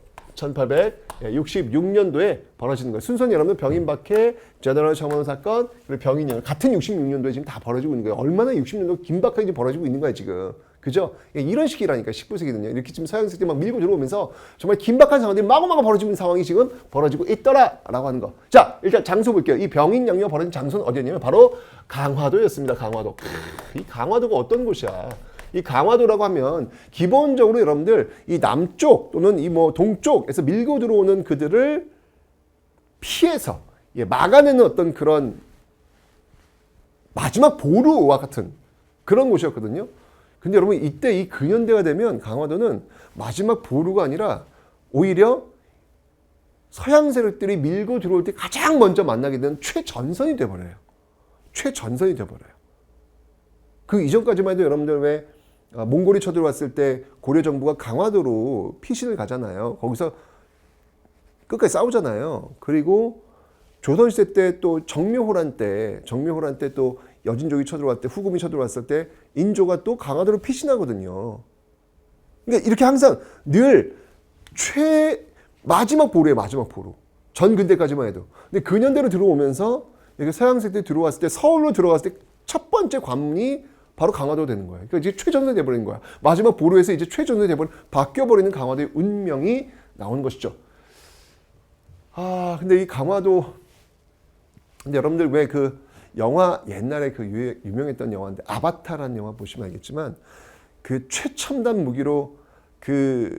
S1: 벌어지는 거예요. 순서는 여러분 병인 박해, 제너럴 셔머너 사건, 그리고 병인 양 같은 66년도에 지금 다 벌어지고 있는 거예요. 얼마나 60년도 긴박하게 지금 벌어지고 있는 거예요, 지금. 그죠? 이런 식이라니까 19세기는요. 이렇게 지금 서양세들이 막 밀고 들어오면서 정말 긴박한 상황들이 마구마구 벌어지는 상황이 지금 벌어지고 있더라라고 하는 거. 자, 일단 장소 볼게요. 이 병인 양요가 벌어진 장소는 어디였냐면 바로 강화도였습니다. 강화도. 이 강화도가 어떤 곳이야? 이 강화도라고 하면 기본적으로 여러분들 이 남쪽 또는 이 동쪽에서 밀고 들어오는 그들을 피해서 막아내는 어떤 그런 마지막 보루와 같은 그런 곳이었거든요. 근데 여러분 이때 이 근현대가 되면 강화도는 마지막 보루가 아니라 오히려 서양 세력들이 밀고 들어올 때 가장 먼저 만나게 되는 최전선이 돼버려요. 최전선이 돼버려요. 그 이전까지만 해도 여러분들 왜 몽골이 쳐들어왔을 때 고려 정부가 강화도로 피신을 가잖아요. 거기서 끝까지 싸우잖아요. 그리고 조선시대 때 또 정묘호란 때 또 여진족이 쳐들어왔을 때 후금이 쳐들어왔을 때 인조가 또 강화도로 피신하거든요. 그러니까 이렇게 항상 늘 마지막 보루예요. 마지막 보루. 전 근대까지만 해도. 근데 근현대로 들어오면서 이렇게 서양 세력들이 들어왔을 때 서울로 들어갔을 때 첫 번째 관문이 바로 강화도가 되는 거예요. 그러니까 이제 최전선이 돼버린 거야. 마지막 보루에서 이제 최전선이 돼버린 바뀌어버리는 강화도의 운명이 나오는 것이죠. 근데 이 강화도 근데 여러분들 왜 그 영화 옛날에 그 유명했던 영화인데 아바타라는 영화 보시면 알겠지만 그 최첨단 무기로 그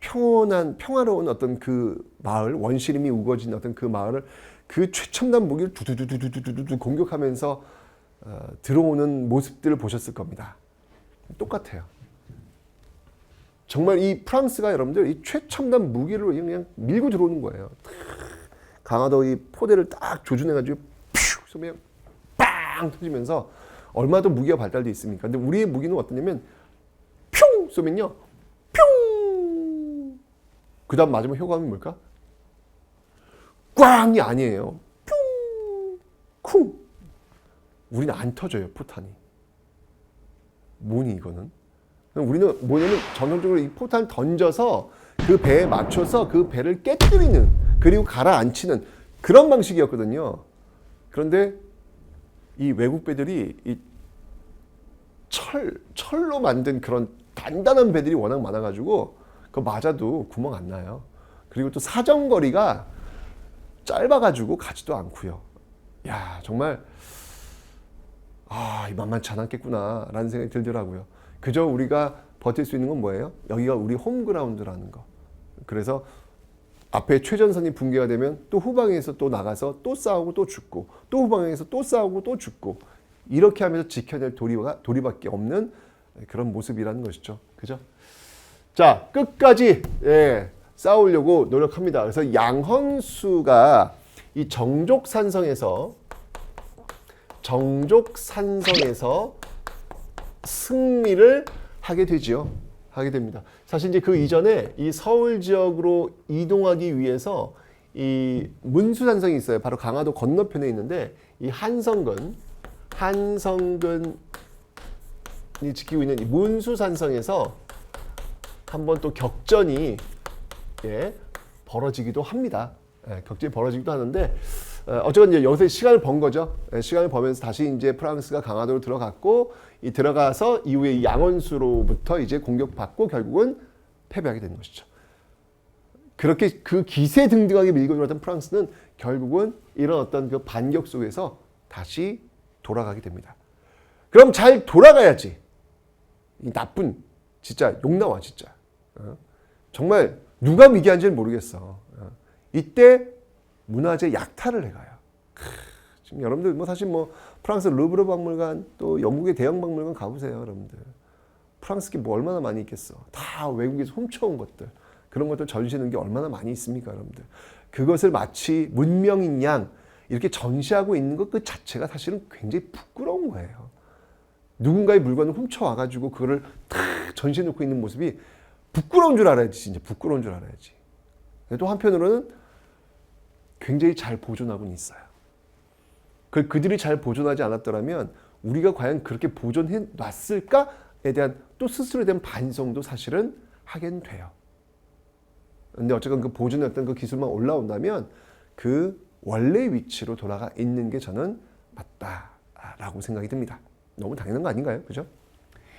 S1: 평화로운 어떤 그 마을 원시림이 우거진 어떤 그 마을을 그 최첨단 무기를 두두두두두두두 공격하면서 들어오는 모습들을 보셨을 겁니다. 똑같아요. 정말 이 프랑스가 여러분들 이 최첨단 무기를 그냥 밀고 들어오는 거예요. 강화도 이 포대를 딱 조준해가지고 퓨 쏘면 빵 터지면서 얼마나 더 무기가 발달돼 있습니까? 근데 우리의 무기는 어떠냐면 뿅 쏘면요, 뿅. 그다음 마지막 효과음이 뭘까? 꽝이 아니에요. 뿅, 쿵. 우리는 안 터져요, 포탄이. 뭐니 이거는? 우리는 뭐냐면 전통적으로 이 포탄을 던져서 그 배에 맞춰서 그 배를 깨뜨리는 그리고 가라앉히는 그런 방식이었거든요. 그런데 이 외국 배들이 이 철로 만든 그런 단단한 배들이 워낙 많아가지고 그거 맞아도 구멍 안 나요. 그리고 또 사정거리가 짧아가지고 가지도 않고요. 야, 정말 이 만만치 않았겠구나 라는 생각이 들더라고요. 그저 우리가 버틸 수 있는 건 뭐예요? 여기가 우리 홈그라운드라는 거. 그래서 앞에 최전선이 붕괴가 되면 또 후방에서 또 나가서 또 싸우고 또 죽고 또 후방에서 또 싸우고 또 죽고 이렇게 하면서 지켜낼 도리밖에 없는 그런 모습이라는 것이죠. 그죠? 자, 끝까지 싸우려고 노력합니다. 그래서 양헌수가 이 정족산성에서 승리를 하게 되지요. 하게 됩니다. 사실 이제 그 이전에 이 서울 지역으로 이동하기 위해서 이 문수산성이 있어요. 바로 강화도 건너편에 있는데 이 한성근이 지키고 있는 이 문수산성에서 한번 또 격전이 벌어지기도 합니다. 격전이 벌어지기도 하는데 어쨌건 이제 여기서 시간을 번 거죠. 시간을 벌면서 다시 이제 프랑스가 강화도로 들어갔고 이 들어가서 이후에 이 양원수로부터 이제 공격받고 결국은 패배하게 되는 것이죠. 그렇게 그 기세등등하게 밀고 들어왔던 프랑스는 결국은 이런 어떤 그 반격 속에서 다시 돌아가게 됩니다. 그럼 잘 돌아가야지. 이 나쁜 진짜 욕 나와 진짜. 정말 누가 미개한지는 모르겠어. 이때 문화재 약탈을 해가요. 지금 여러분들 뭐 사실 뭐 프랑스 루브르 박물관 또 영국의 대형 박물관 가보세요, 여러분들. 프랑스게 뭐 얼마나 많이 있겠어. 다 외국에서 훔쳐온 것들. 그런 것들 전시하는 게 얼마나 많이 있습니까, 여러분들. 그것을 마치 문명인 양 이렇게 전시하고 있는 것 그 자체가 사실은 굉장히 부끄러운 거예요. 누군가의 물건을 훔쳐와가지고 그거를 탁 전시해놓고 있는 모습이 부끄러운 줄 알아야지, 진짜 부끄러운 줄 알아야지. 또 한편으로는 굉장히 잘 보존하고는 있어요. 그들이 잘 보존하지 않았더라면 우리가 과연 그렇게 보존해 놨을까에 대한 또 스스로에 대한 반성도 사실은 하게 돼요. 근데 어쨌든 그 보존했던 그 기술만 올라온다면 그 원래 위치로 돌아가 있는 게 저는 맞다라고 생각이 듭니다. 너무 당연한 거 아닌가요? 그죠?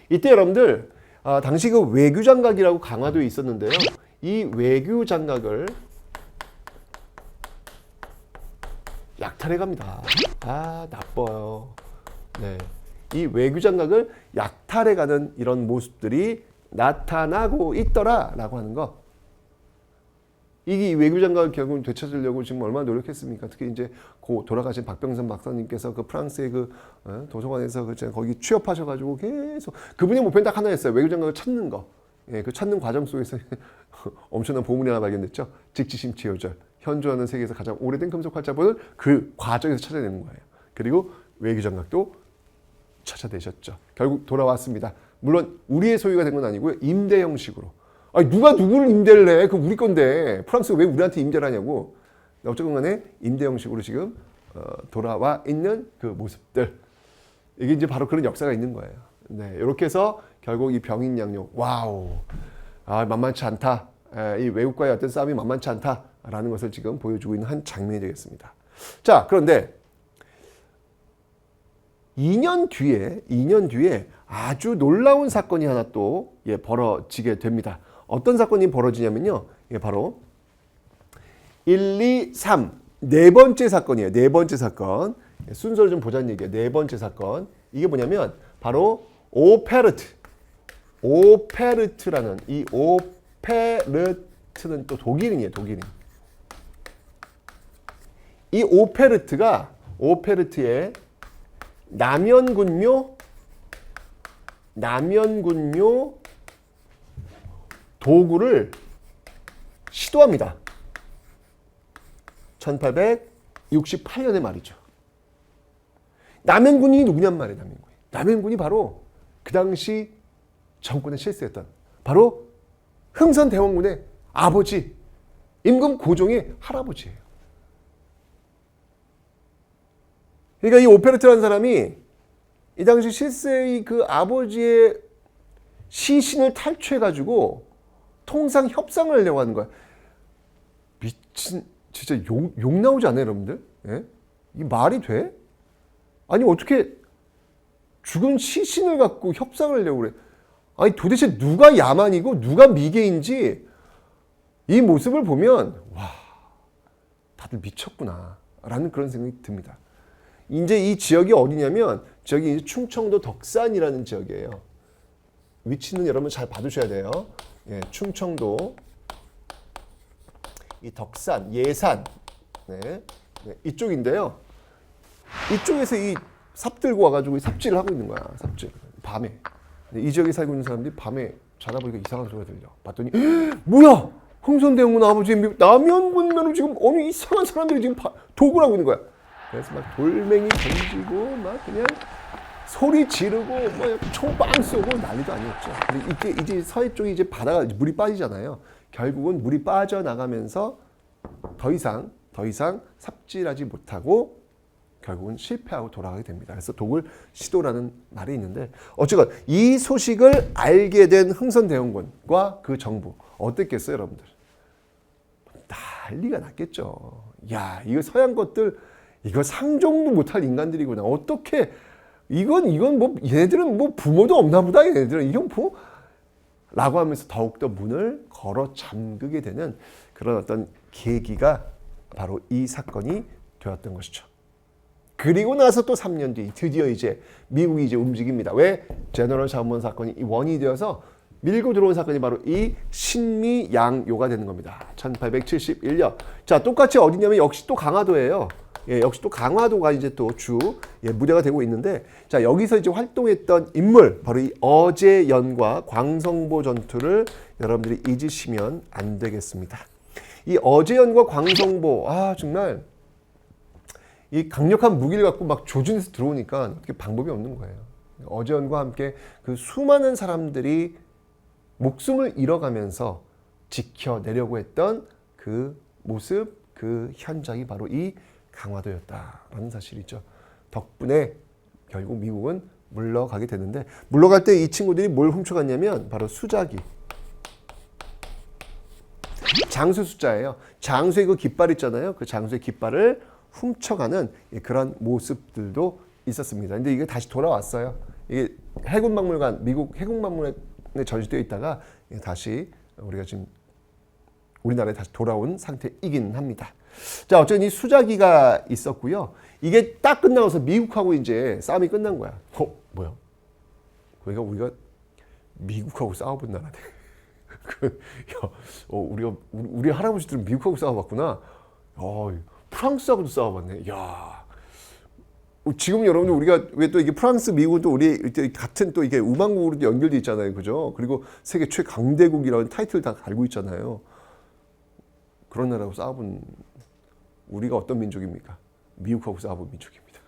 S1: 이때 여러분들 당시 그 외교장각이라고 강화도에 있었는데요. 이 외교장각을 약탈해 갑니다. 나빠요. 네. 이 외교장각을 약탈해 가는 이런 모습들이 나타나고 있더라라고 하는 거. 이 외교장각을 결국 되찾으려고 지금 얼마나 노력했습니까? 특히 이제 돌아가신 박병선 박사님께서 그 프랑스의 그 도서관에서 거기 취업하셔가지고 계속 그분의 목표는 딱 하나였어요. 외교장각을 찾는 거. 그 찾는 과정 속에서 엄청난 보물이 하나 발견됐죠. 직지심치요절. 현존하는 세계에서 가장 오래된 금속 활자본을 그 과정에서 찾아내는 거예요. 그리고 외교장각도 찾아내셨죠. 결국 돌아왔습니다. 물론 우리의 소유가 된 건 아니고요. 임대 형식으로. 아니 누가 누구를 임대를 해? 그 우리 건데 프랑스가 왜 우리한테 임대를 하냐고. 어쨌든 간에 임대 형식으로 지금 돌아와 있는 그 모습들. 이게 이제 바로 그런 역사가 있는 거예요. 네, 이렇게 해서 결국 이 병인 양육. 와우. 아, 만만치 않다. 이 외국과의 어떤 싸움이 만만치 않다라는 것을 지금 보여주고 있는 한 장면이 되겠습니다. 자, 그런데 2년 뒤에 아주 놀라운 사건이 하나 또 벌어지게 됩니다. 어떤 사건이 벌어지냐면요. 바로 1, 2, 3. 네 번째 사건이에요. 네 번째 사건. 순서를 좀 보자는 얘기예요. 네 번째 사건. 이게 뭐냐면 바로 오페르트라는 이 오페르트는 또 독일인이에요. 독일인. 이 오페르트의 남연군묘 도구를 시도합니다. 1868년에 말이죠. 남연군이 누구냔 말이에요. 남연군이 바로 그 당시 정권의 실세였던 바로 흥선대원군의 아버지 임금 고종의 할아버지예요. 그러니까 이 오페르트라는 사람이 이 당시 실세의 그 아버지의 시신을 탈취해가지고 통상 협상을 하려고 하는 거야. 미친, 진짜 욕 나오지 않아요, 여러분들? 예? 이 말이 돼? 아니, 어떻게 죽은 시신을 갖고 협상을 하려고 그래? 아니, 도대체 누가 야만이고 누가 미개인지 이 모습을 보면, 와, 다들 미쳤구나. 라는 그런 생각이 듭니다. 이제 이 지역이 어디냐면, 지역이 이제 충청도 덕산이라는 지역이에요. 위치는 여러분 잘 봐두셔야 돼요. 예, 충청도 이 덕산, 예산, 네, 이쪽인데요. 이쪽에서 이 삽 들고 와가지고 삽질을 하고 있는 거야. 삽질. 밤에. 이 지역에 살고 있는 사람들이 밤에 자다 보니까 이상한 소리가 들려. 봤더니 뭐야? 흥선대원군 아버지 남연군면으로 지금 어느 이상한 사람들이 지금 도구를 하고 있는 거야. 그래서 막 돌멩이 던지고 막 그냥 소리 지르고 뭐 총빵 쏘고 난리도 아니었죠. 근데 이제 서해 쪽이 이제 바다가 물이 빠지잖아요. 결국은 물이 빠져나가면서 더 이상 삽질하지 못하고 결국은 실패하고 돌아가게 됩니다. 그래서 독을 시도라는 말이 있는데 어쨌건 이 소식을 알게 된 흥선대원군과 그 정부 어땠겠어요, 여러분들? 난리가 났겠죠. 야, 이거 서양 것들 이거 상종도 못할 인간들이구나. 어떻게 이건 뭐 얘네들은 뭐 부모도 없나 보다. 얘네들은 이건 뭐 라고 하면서 더욱더 문을 걸어 잠그게 되는 그런 어떤 계기가 바로 이 사건이 되었던 것이죠. 그리고 나서 또 3년 뒤 드디어 이제 미국이 이제 움직입니다. 왜? 제너럴 자문원 사건이 원인이 되어서 밀고 들어온 사건이 바로 이 신미양요가 되는 겁니다. 1871년. 자, 똑같이 어디냐면 역시 또 강화도예요. 예, 역시 또 강화도가 이제 또 주 무대가 되고 있는데, 자, 여기서 이제 활동했던 인물, 바로 이 어제연과 광성보 전투를 여러분들이 잊으시면 안 되겠습니다. 이 어제연과 광성보, 정말 이 강력한 무기를 갖고 막 조준해서 들어오니까 어떻게 방법이 없는 거예요. 어제연과 함께 그 수많은 사람들이 목숨을 잃어가면서 지켜내려고 했던 그 모습, 그 현장이 바로 이 강화도였다라는 사실이죠. 덕분에 결국 미국은 물러가게 되는데, 물러갈 때 이 친구들이 뭘 훔쳐갔냐면 바로 수자기, 장수 숫자예요. 장수의 그 깃발 있잖아요. 그 장수의 깃발을 훔쳐가는 그런 모습들도 있었습니다. 근데 이게 다시 돌아왔어요. 이게 해군박물관, 미국 해군박물관에 전시되어 있다가 다시 우리가 지금 우리나라에 다시 돌아온 상태이긴 합니다. 자, 어쨌든 이 수자기가 있었고요. 이게 딱 끝나고서 미국하고 이제 싸움이 끝난 거야. 뭐야? 그러니까 우리가 미국하고 싸워본 나라네. 우리 할아버지들은 미국하고 싸워봤구나. 프랑스하고도 싸워봤네. 야, 지금 여러분들 우리가 왜 또 이게 프랑스, 미국은 또 우리 같은 또 이게 우방국으로도 연결돼 있잖아요, 그죠? 그리고 세계 최강대국이라는 타이틀 다 달고 있잖아요. 그런 나라하고 싸워본 우리가 어떤 민족입니까? 미국하고 싸워본 민족입니다.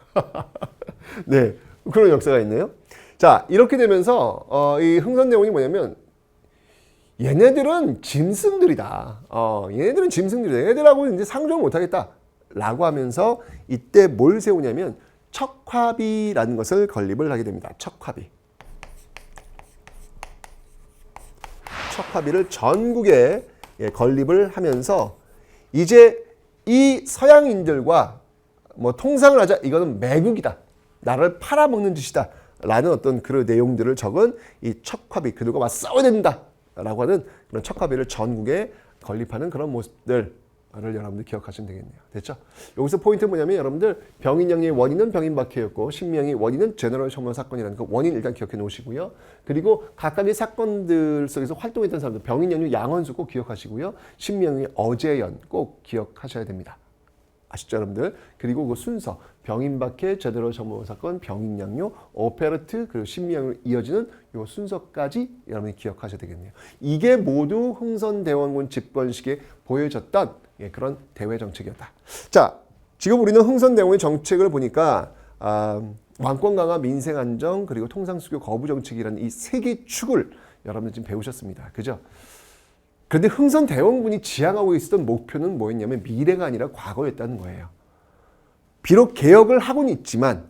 S1: 네, 그런 역사가 있네요. 자, 이렇게 되면서 이 흥선대원이 뭐냐면 얘네들은 짐승들이다. 얘네들은 짐승들이다. 얘네들하고 이제 상종을 못하겠다. 라고 하면서 이때 뭘 세우냐면 척화비라는 것을 건립을 하게 됩니다. 척화비. 척화비를 전국에 건립을 하면서 이제 이 서양인들과 뭐 통상을 하자. 이거는 매국이다. 나를 팔아먹는 짓이다. 라는 어떤 그런 내용들을 적은 이 척화비. 그들과 맞싸워야 된다. 라고 하는 그런 척화비를 전국에 건립하는 그런 모습들을 여러분들 기억하시면 되겠네요. 됐죠? 여기서 포인트는 뭐냐면 여러분들 병인양요의 원인은 병인박해였고 신명의 원인은 제너럴 셔먼 사건이라는 그 원인 일단 기억해 놓으시고요. 그리고 각각의 사건들 속에서 활동했던 사람들 병인양요 양원수 꼭 기억하시고요. 신명의 어제연 꼭 기억하셔야 됩니다. 아시죠 여러분들? 그리고 그 순서 병인박해, 제너럴 셔먼 사건, 병인양요, 오페르트 그리고 신명으로 이어지는 이 순서까지 여러분이 기억하셔야 되겠네요. 이게 모두 흥선대원군 집권 시기에 보여졌던 그런 대외 정책이었다. 자, 지금 우리는 흥선대원군의 정책을 보니까 왕권 강화, 민생 안정 그리고 통상수교 거부 정책이라는 이 세 개 축을 여러분들 지금 배우셨습니다. 그죠? 그런데 흥선대원군이 지향하고 있었던 목표는 뭐였냐면 미래가 아니라 과거였다는 거예요. 비록 개혁을 하고는 있지만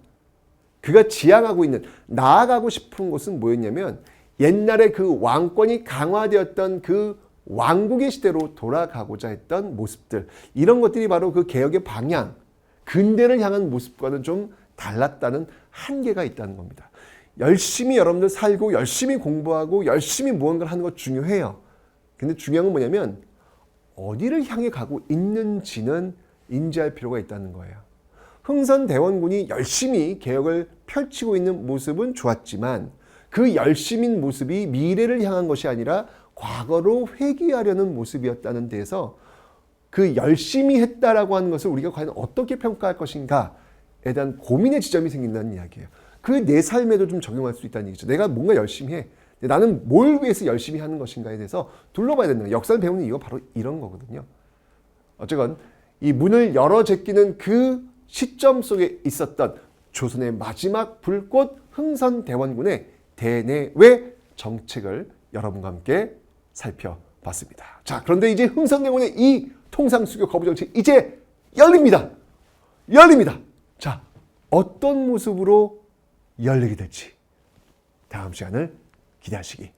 S1: 그가 지향하고 있는 나아가고 싶은 곳은 뭐였냐면 옛날에 그 왕권이 강화되었던 그 왕국의 시대로 돌아가고자 했던 모습들 이런 것들이 바로 그 개혁의 방향 근대를 향한 모습과는 좀 달랐다는 한계가 있다는 겁니다. 열심히 여러분들 살고 열심히 공부하고 열심히 무언가를 하는 것 중요해요. 근데 중요한 건 뭐냐면 어디를 향해 가고 있는지는 인지할 필요가 있다는 거예요. 흥선대원군이 열심히 개혁을 펼치고 있는 모습은 좋았지만 그 열심인 모습이 미래를 향한 것이 아니라 과거로 회귀하려는 모습이었다는 데서 그 열심히 했다라고 하는 것을 우리가 과연 어떻게 평가할 것인가에 대한 고민의 지점이 생긴다는 이야기예요. 그 내 삶에도 좀 적용할 수 있다는 얘기죠. 내가 뭔가 열심히 해. 나는 뭘 위해서 열심히 하는 것인가에 대해서 둘러봐야 된다. 역사를 배우는 이유가 바로 이런 거거든요. 어쨌건 이 문을 열어 제끼는 그 시점 속에 있었던 조선의 마지막 불꽃 흥선대원군의 대내외 정책을 여러분과 함께 살펴봤습니다. 자, 그런데 이제 흥선대원군의 이 통상수교 거부 정책 이제 열립니다. 열립니다. 자, 어떤 모습으로 열리게 될지 다음 시간을 기대하시기